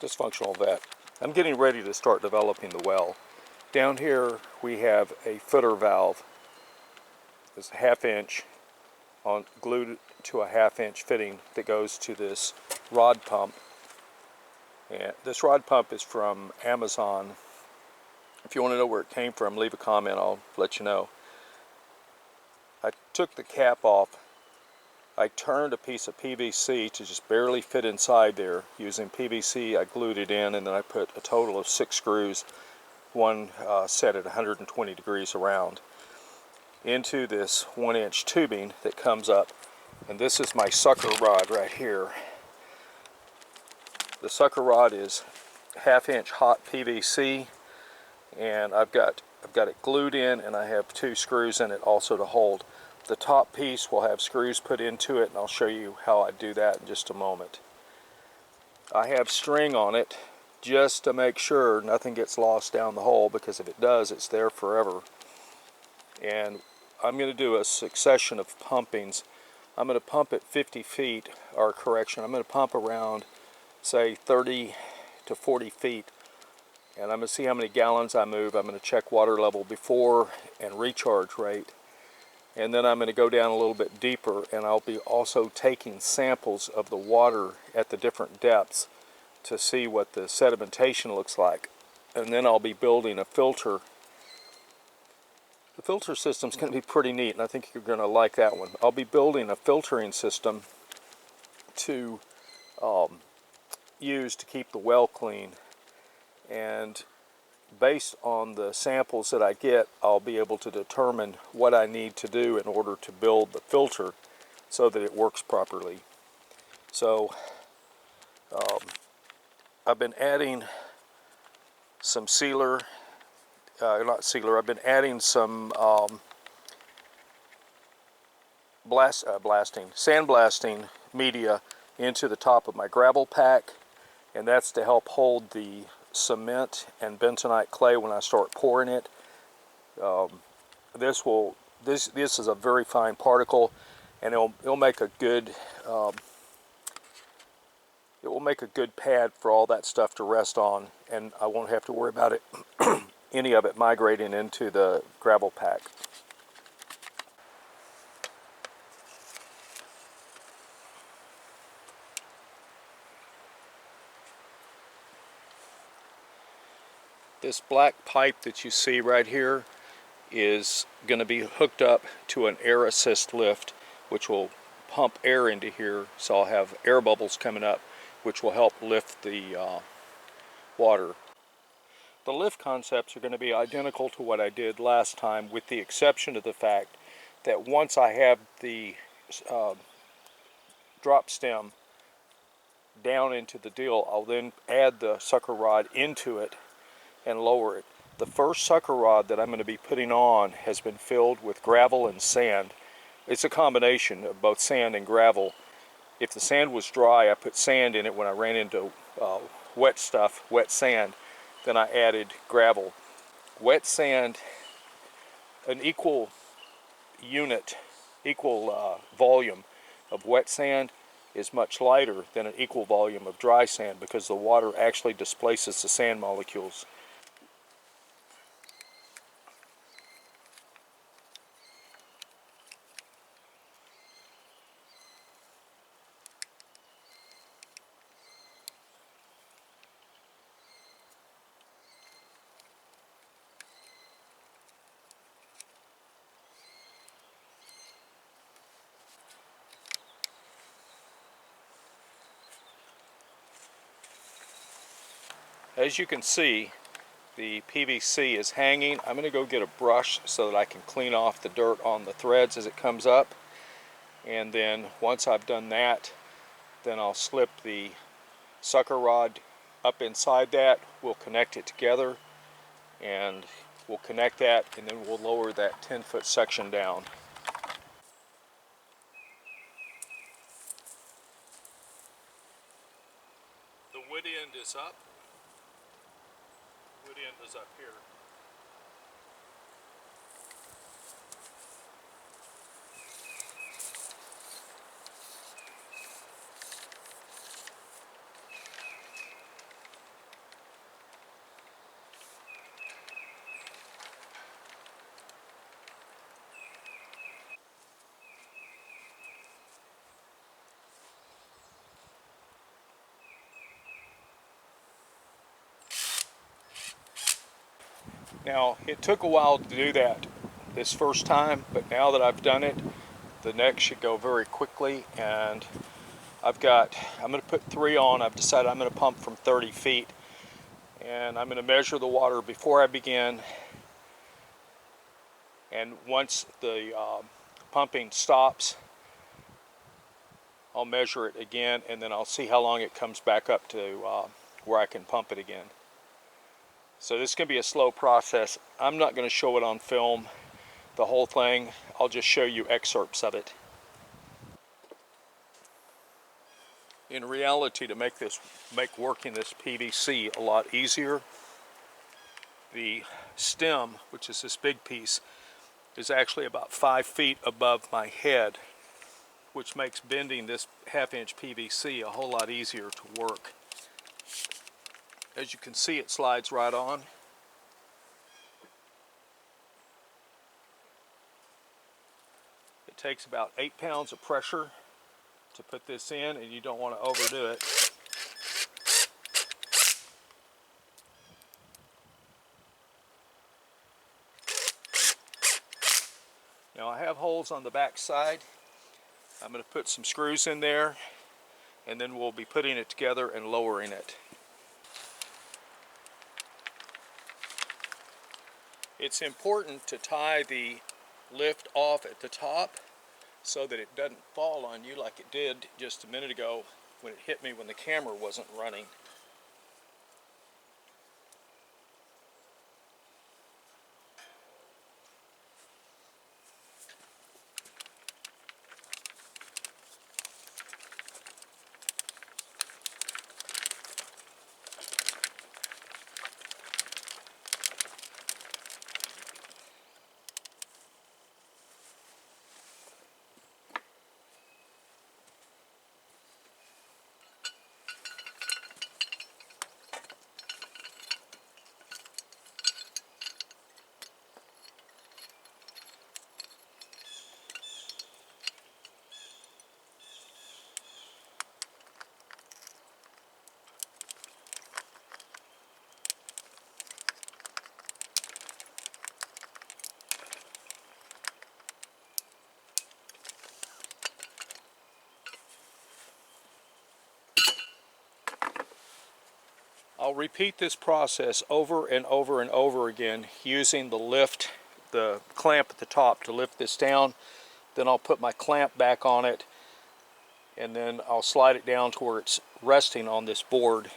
dysfunctional vet. I'm getting ready to start developing the well. Down here we have a footer valve. It's a 1/2 inch glued to a 1/2 inch fitting that goes to this rod pump. And this rod pump is from Amazon. If you want to know where it came from, leave a comment, I'll let you know. I took the cap off. I turned a piece of PVC to just barely fit inside there. Using PVC, I glued it in, and then I put a total of 6 screws, one set at 120 degrees around, into this 1 inch tubing that comes up. And this is my sucker rod right here. The sucker rod is 1/2 inch hot PVC, and I've got it glued in, and I have 2 screws in it also to hold. The top piece will have screws put into it, and I'll show you how I do that in just a moment. I have string on it just to make sure nothing gets lost down the hole, because if it does, it's there forever. And I'm going to do a succession of pumpings. I'm going to pump at 50 feet, or correction, I'm going to pump around, say, 30 to 40 feet. And I'm going to see how many gallons I move. I'm going to check water level before and recharge rate. And then I'm going to go down a little bit deeper, and I'll be also taking samples of the water at the different depths to see what the sedimentation looks like. And then I'll be building a filter. The filter system is going to be pretty neat, and I think you're going to like that one. I'll be building a filtering system to use to keep the well clean. And based on the samples that I get, I'll be able to determine what I need to do in order to build the filter so that it works properly. So I've been adding some sealer, I've been adding some sandblasting media into the top of my gravel pack, and that's to help hold the cement and bentonite clay when I start pouring it. This is a very fine particle, and it'll make a good pad for all that stuff to rest on, and I won't have to worry about it any of it migrating into the gravel pack. This black pipe that you see right here is going to be hooked up to an air assist lift, which will pump air into here, so I'll have air bubbles coming up, which will help lift the water. The lift concepts are going to be identical to what I did last time, with the exception of the fact that once I have the drop stem down into the deal, I'll then add the sucker rod into it and lower it. The first sucker rod that I'm going to be putting on has been filled with gravel and sand. It's a combination of both sand and gravel. If the sand was dry, I put sand in it when I ran into wet sand. Then I added gravel. Wet sand, an equal volume of wet sand is much lighter than an equal volume of dry sand, because the water actually displaces the sand molecules. As you can see, the PVC is hanging. I'm going to go get a brush so that I can clean off the dirt on the threads as it comes up. And then once I've done that, then I'll slip the sucker rod up inside that. We'll connect it together, and we'll connect that, and then we'll lower that 10-foot section down. The wood end is up. Wood end is up here. Now, it took a while to do that this first time, but now that I've done it, the next should go very quickly. And I'm going to put 3 on. I've decided I'm going to pump from 30 feet. And I'm going to measure the water before I begin. And once the pumping stops, I'll measure it again, and then I'll see how long it comes back up to where I can pump it again. So this is going to be a slow process. I'm not going to show it on film, the whole thing. I'll just show you excerpts of it. In reality, to make working this PVC a lot easier, the stem, which is this big piece, is actually about 5 feet above my head, which makes bending this 1/2-inch PVC a whole lot easier to work. As you can see, it slides right on. It takes about 8 pounds of pressure to put this in, and you don't want to overdo it. Now I have holes on the back side. I'm going to put some screws in there, and then we'll be putting it together and lowering it. It's important to tie the lift off at the top so that it doesn't fall on you like it did just a minute ago when it hit me when the camera wasn't running. I'll repeat this process over and over and over again using the clamp at the top to lift this down. Then I'll put my clamp back on it, and then I'll slide it down to where it's resting on this board.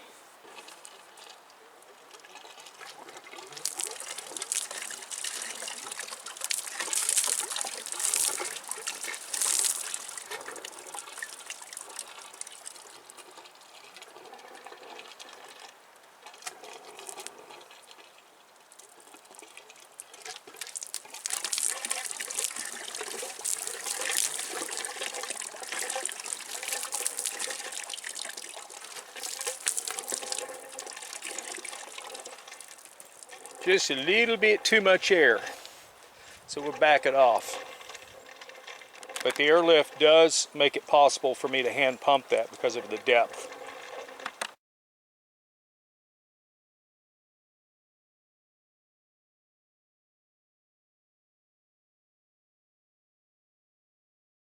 Just a little bit too much air, so we'll back it off. But the airlift does make it possible for me to hand pump that because of the depth.